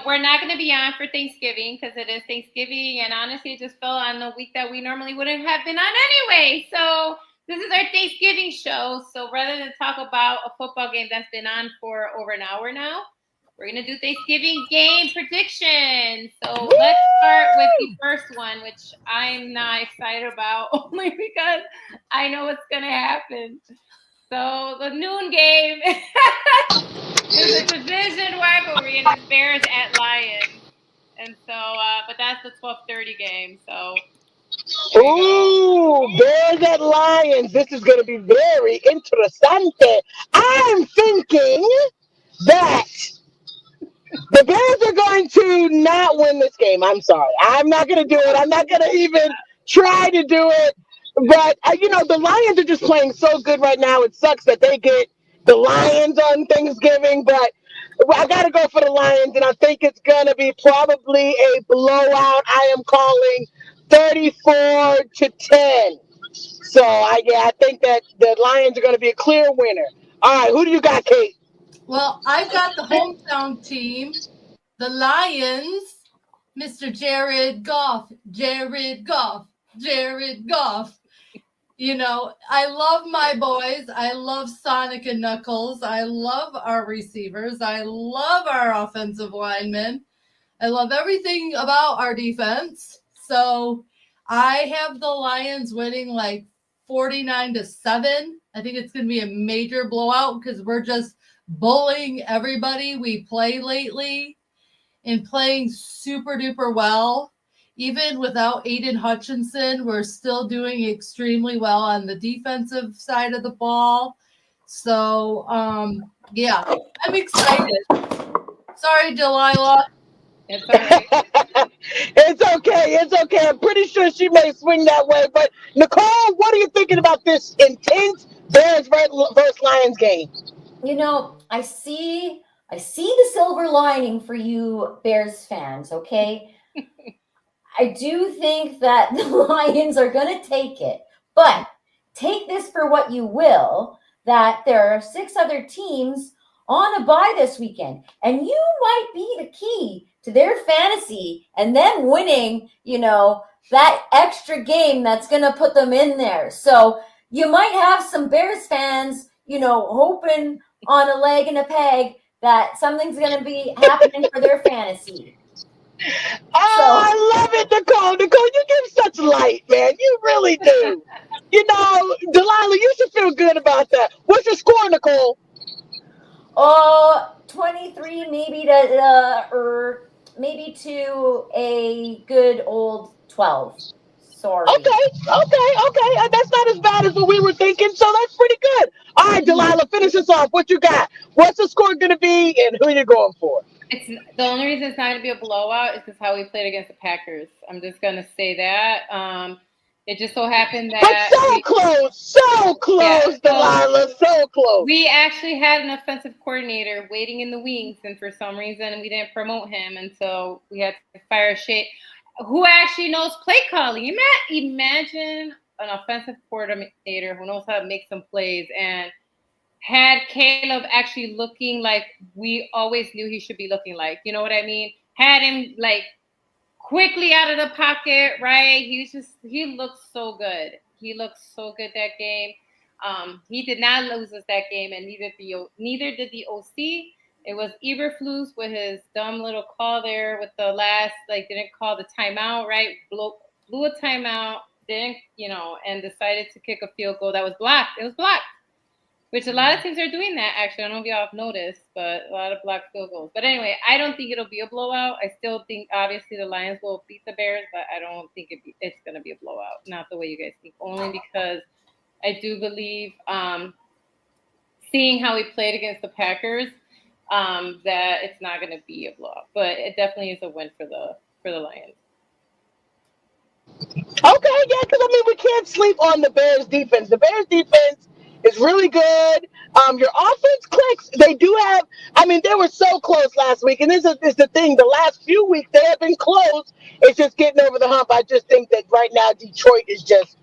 we're not going to be on for Thanksgiving because it is Thanksgiving, and honestly, it just fell on a week that we normally wouldn't have been on anyway. So this is our Thanksgiving show. So rather than talk about a football game that's been on for over an hour now, we're going to do Thanksgiving game predictions. So let's start with the first one, which I'm not excited about only because I know what's going to happen. So the noon game is a division rivalry, and it's Bears at Lions. And so, but that's the 12:30 game. So, Ooh, Bears at Lions. This is going to be very interessante. I'm thinking that the Bears are going to not win this game. I'm sorry. I'm not going to do it. I'm not going to even try to do it. But, the Lions are just playing so good right now. It sucks that they get the Lions on Thanksgiving. But I got to go for the Lions, and I think it's going to be probably a blowout. I am calling 34-10. So, I think that the Lions are going to be a clear winner. All right, who do you got, Kate? Well, I've got the hometown team, the Lions, Mr. Jared Goff. Jared Goff. Jared Goff. I love my boys. I love Sonic and Knuckles. I love our receivers. I love our offensive linemen. I love everything about our defense. So I have the Lions winning like 49-7. I think it's going to be a major blowout because we're just bullying everybody we play lately and playing super duper well. Even without Aiden Hutchinson, we're still doing extremely well on the defensive side of the ball. So, yeah, I'm excited. Sorry, Delilah. it's all right. It's okay. It's okay. I'm pretty sure she may swing that way. But Nicole, what are you thinking about this intense Bears versus Lions game? I see the silver lining for you Bears fans, okay? I do think that the Lions are going to take it, but take this for what you will, that there are 6 other teams on a bye this weekend, and you might be the key to their fantasy and them winning, that extra game that's going to put them in there. So you might have some Bears fans, hoping on a leg and a peg that something's going to be happening for their fantasy. Oh, So I love it, Nicole. Nicole, you give such light, man. You really do. Delilah, you should feel good about that. What's your score, Nicole? 23 maybe or maybe to a good old 12. Sorry. Okay. That's not as bad as what we were thinking, so that's pretty good. All right, Delilah, finish us off. What you got? What's the score going to be, and who you going for? It's the only reason it's not going to be a blowout is because how we played against the Packers. I'm just going to say that. It just so happened But that so close, Delilah, so close. we actually had an offensive coordinator waiting in the wings, and for some reason we didn't promote him until we had to fire Shea, who actually knows play calling. Imagine an offensive coordinator who knows how to make some plays and had Caleb actually looking like we always knew he should be looking like. You know what I mean? Had him like quickly out of the pocket, right? He looked so good. He looked so good that game. He did not lose us that game, and neither did the OC. It was Eberflus with his dumb little call there with the last, didn't call the timeout, right? Blew a timeout, didn't, and decided to kick a field goal that was blocked. It was blocked. Which a lot of teams are doing that, actually. I don't know if y'all have noticed, but a lot of blocked field goals. But anyway, I don't think it'll be a blowout. I still think, obviously, the Lions will beat the Bears, but I don't think it's going to be a blowout. Not the way you guys think. Only because I do believe, seeing how we played against the Packers, that it's not going to be a blowout. But it definitely is a win for the Lions. Okay, yeah, because we can't sleep on the Bears defense. The Bears defense is really good. Your offense clicks. They do have. They were so close last week, and this is the thing. The last few weeks they have been close. It's just getting over the hump. I just think that right now Detroit is just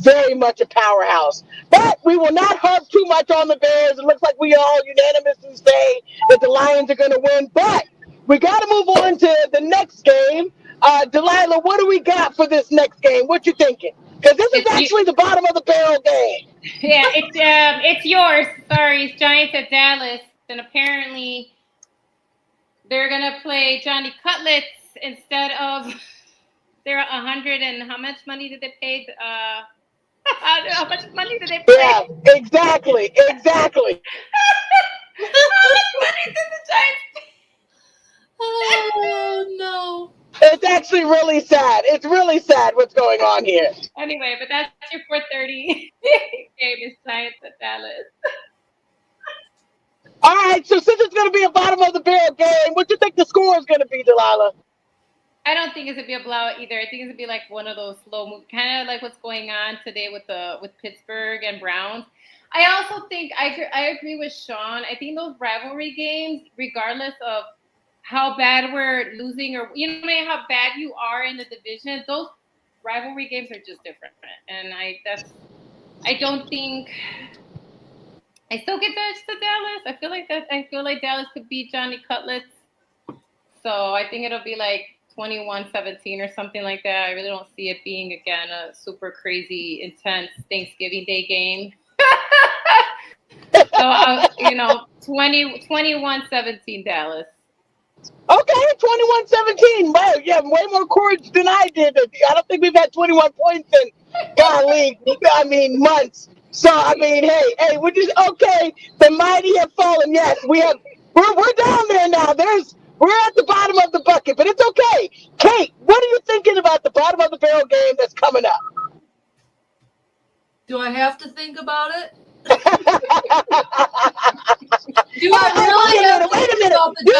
very much a powerhouse. But we will not harp too much on the Bears. It looks like we all unanimously say that the Lions are going to win. But we got to move on to the next game. Delilah, what do we got for this next game? What you thinking? Because this is actually the bottom of the barrel game. Yeah, it's yours. Sorry, it's Giants at Dallas, and apparently they're gonna play Johnny Cutlets instead of they're 100 and how much money did they pay? How much money did they pay? Yeah, exactly. How much money did the Giants pay? Oh no. It's actually really sad. It's really sad what's going on here. Anyway, but that's your 4:30 game is Giants at Dallas. All right, so since it's going to be a bottom of the barrel game, what do you think the score is going to be, Delilah? I don't think it's gonna be a blowout either. I think it's gonna be like one of those slow move, kind of like what's going on today with Pittsburgh and Browns. I also think I agree with Sean. I think those rivalry games, regardless of how bad we're losing or how bad you are in the division, those rivalry games are just different. And I don't think I still get that to Dallas. I feel like Dallas could beat Johnny Cutlets. So I think it'll be like 21-17 or something like that. I really don't see it being, again, a super crazy, intense Thanksgiving Day game. So, 21-17 Dallas. Okay, 21-17. Wow, yeah, way more courage than I did. I don't think we've had 21 points in, months. So, hey, we're just, okay, the mighty have fallen. Yes, we're down there now. We're at the bottom of the bucket, but it's okay. Kate, what are you thinking about the bottom of the barrel game that's coming up? Do I have to think about it? Wait a minute. You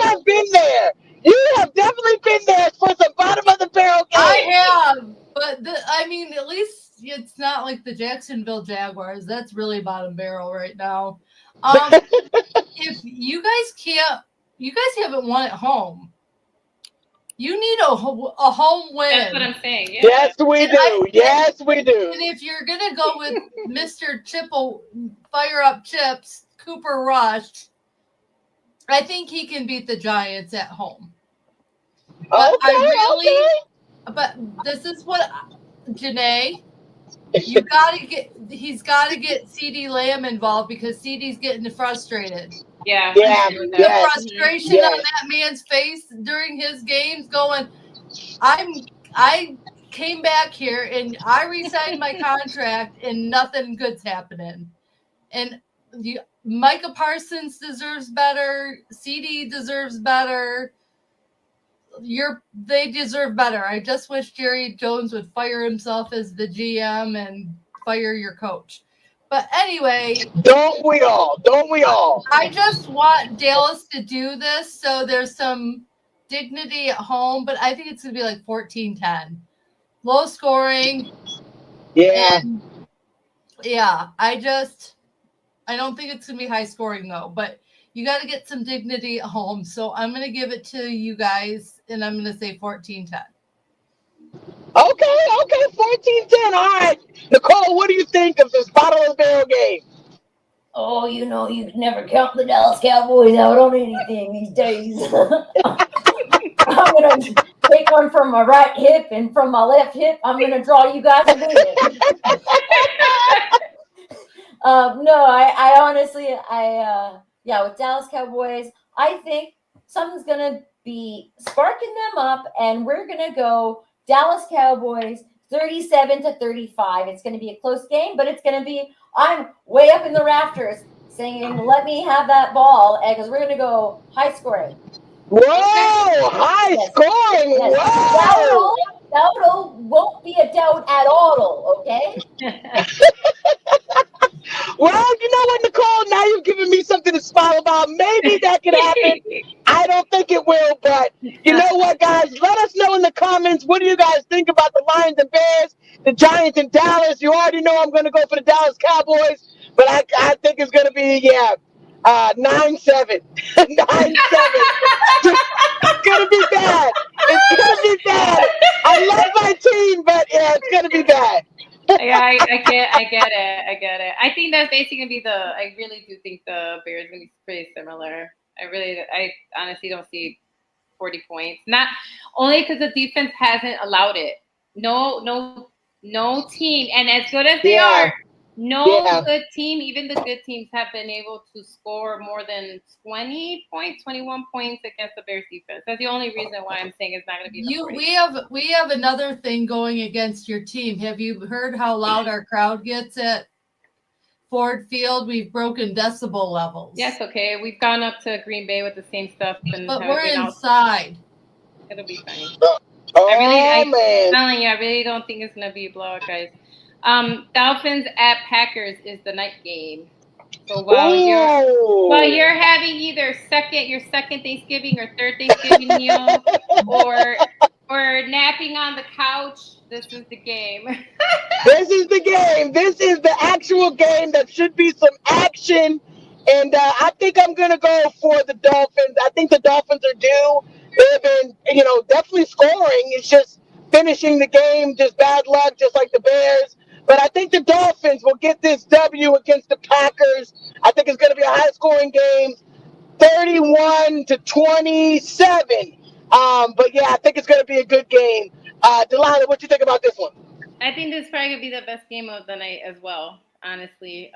have been there. You have definitely been there for some bottom of the barrel game. I have, but at least it's not like the Jacksonville Jaguars. That's really bottom barrel right now. If you guys haven't won at home. You need a home win. That's what I'm saying. Yeah. Yes, we do. Yes, we do. And if you're going to go with Mr. Fire Up Chips, Cooper Rush, I think he can beat the Giants at home. But But this is what, Janae, he's got to get CeeDee Lamb involved because CeeDee's getting frustrated. Yeah. The frustration on that man's face during his games going, I came back here and I re-signed my contract and nothing good's happening. And Micah Parsons deserves better. CD deserves better. They deserve better. I just wish Jerry Jones would fire himself as the GM and fire your coach. But anyway, don't we all? I just want Dallas to do this so there's some dignity at home, but I think it's going to be like 14-10. Low scoring. Yeah. I don't think it's going to be high scoring though, but you got to get some dignity at home. So I'm going to give it to you guys and I'm going to say 14-10. Okay, 14-10. All right. Nicole, what do you think of this bottom of the barrel game? Oh, you can never count the Dallas Cowboys out on anything these days. I'm going to take one from my right hip and from my left hip, I'm going to draw you guys a visit. No, I honestly, with Dallas Cowboys, I think something's going to be sparking them up, and we're going to go Dallas Cowboys 37-35. It's going to be a close game, but it's going to be, I'm way up in the rafters saying, let me have that ball, because we're going to go high scoring. Whoa, high scoring. Yes. Whoa. Doubt won't be a doubt at all, okay? Well, you know what, Nicole? Now you've given me something to smile about. Maybe that could happen. I don't think it will, but you know what, guys? Let us know in the comments. What do you guys think about the Lions and Bears, the Giants and Dallas? You already know I'm going to go for the Dallas Cowboys, but I think it's going to be, 9-7. 9-7. It's going to be bad. I love my team, but it's going to be bad. Yeah, I get it. I think that's basically gonna be I really do think the Bears are gonna be pretty similar. I honestly don't see 40 points. Not only because the defense hasn't allowed it. No team, and as good as they Yeah. are, no Yeah. good team, even the good teams have been able to score more than 20 points, 21 points against the Bears defense. That's the only reason why I'm saying it's not going to be the 40. We have another thing going against your team. Have you heard how loud our crowd gets at Ford Field? We've broken decibel levels. Yes, okay. We've gone up to Green Bay with the same stuff, and but we're inside. It'll be fine. Oh, man. I'm telling you, I really don't think it's gonna be a blowout, guys. Dolphins at Packers is the night game. So while you're having either your second Thanksgiving or third Thanksgiving meal, or napping on the couch, this is the game. This is the game. This is the actual game that should be some action. And I think I'm going to go for the Dolphins. I think the Dolphins are due. They've been, definitely scoring. It's just finishing the game, just bad luck, just like the Bears. But I think the Dolphins will get this W against the Packers. I think it's going to be a high-scoring game, 31-27. But, yeah, I think it's going to be a good game. Delana, what you think about this one? I think this is probably going to be the best game of the night as well, honestly.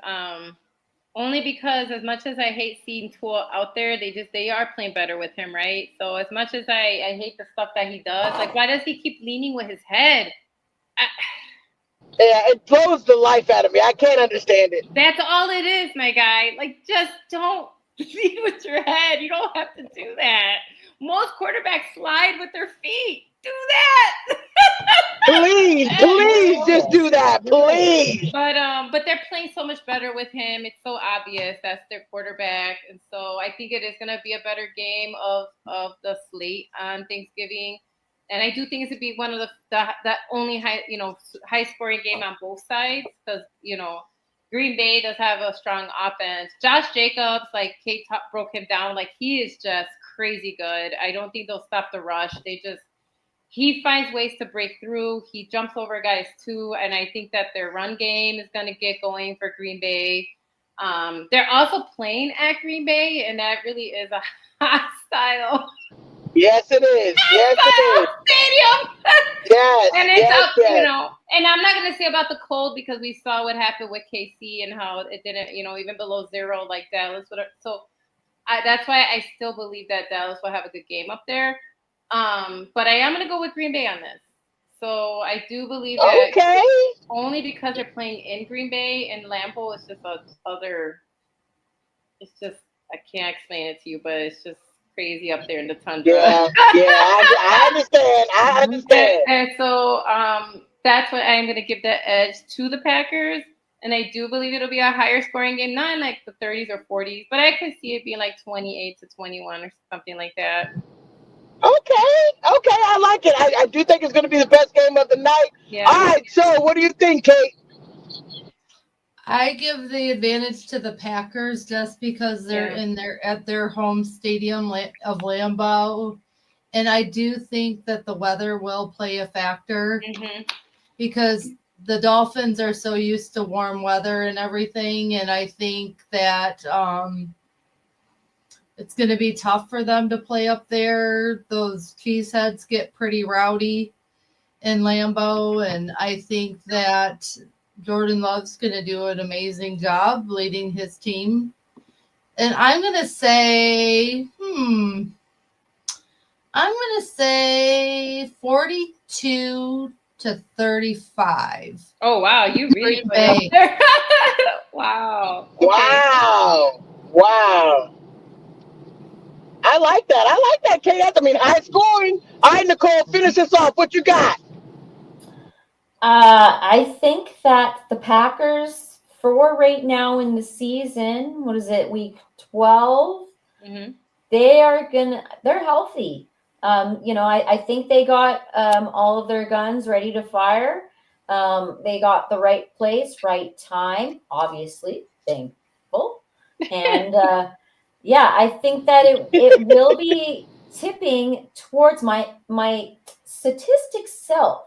Only because as much as I hate seeing Tua out there, they are playing better with him, right? So as much as I hate the stuff that he does, like why does he keep leaning with his head? Yeah, it blows the life out of me. I can't understand it. That's all it is, my guy. Like just don't lead with your head. You don't have to do that. Most quarterbacks slide with their feet. Do that. Please just do that, please. But they're playing so much better with him. It's so obvious that's their quarterback, and so I think it is going to be a better game of the slate on Thanksgiving. And I do think it's going to be one of the only high scoring game on both sides because Green Bay does have a strong offense. Josh Jacobs, like Kate broke him down, like he is just crazy good. I don't think they'll stop the rush. He finds ways to break through. He jumps over guys too, and I think that their run game is going to get going for Green Bay. They're also playing at Green Bay, and that really is a hostile. Yes, it is. Yes, it is. Stadium. Yes. And it's up, and I'm not going to say about the cold because we saw what happened with KC and how it didn't, even below 0 like Dallas. So that's why I still believe that Dallas will have a good game up there. But I am going to go with Green Bay on this. So I do believe that only because they're playing in Green Bay and Lambeau is just I can't explain it to you, but it's just crazy up there in the tundra. Yeah, I understand. I understand. And so that's what I'm going to give the edge to the Packers. And I do believe it'll be a higher scoring game, not in like the 30s or 40s, but I could see it being like 28-21 or something like that. Okay, I like it. I do think it's going to be the best game of the night. Yeah. All right, so what do you think, Kate? I give the advantage to the Packers just because they're at their home stadium of Lambeau, and I do think that the weather will play a factor because the Dolphins are so used to warm weather and everything, and I think that it's going to be tough for them to play up there. Those cheeseheads get pretty rowdy in Lambeau, and I think that Jordan Love's going to do an amazing job leading his team. And I'm going to say, 42-35. Oh, wow. You really put it there. Wow. Okay. Wow. I like that, Kate. I mean, high scoring. All right, Nicole, finish this off. What you got? I think that the Packers, for right now in the season, what is it, week 12? They're healthy. I think they got all of their guns ready to fire. They got the right place, right time, obviously, thankful. And I think that it will be tipping towards my statistic self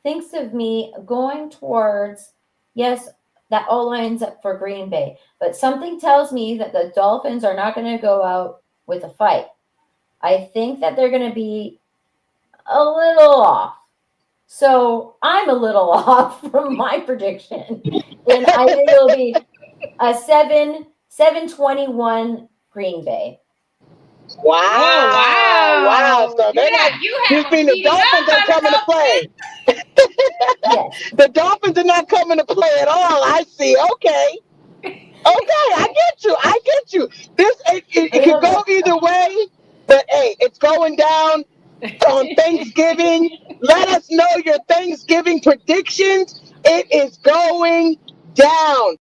thinks of me going towards, yes, that all lines up for Green Bay. But something tells me that the Dolphins are not going to go out with a fight. I think that they're going to be a little off. So I'm a little off from my prediction. And I think it'll be a 7-21 Green Bay. Wow. Oh, wow. Wow. So they're not, You you have mean the Dolphins are coming to play. Yes. The Dolphins are not coming to play at all. I see. Okay. Okay, I get you. This it could go either way, but hey, it's going down on Thanksgiving. Let us know your Thanksgiving predictions. It is going down.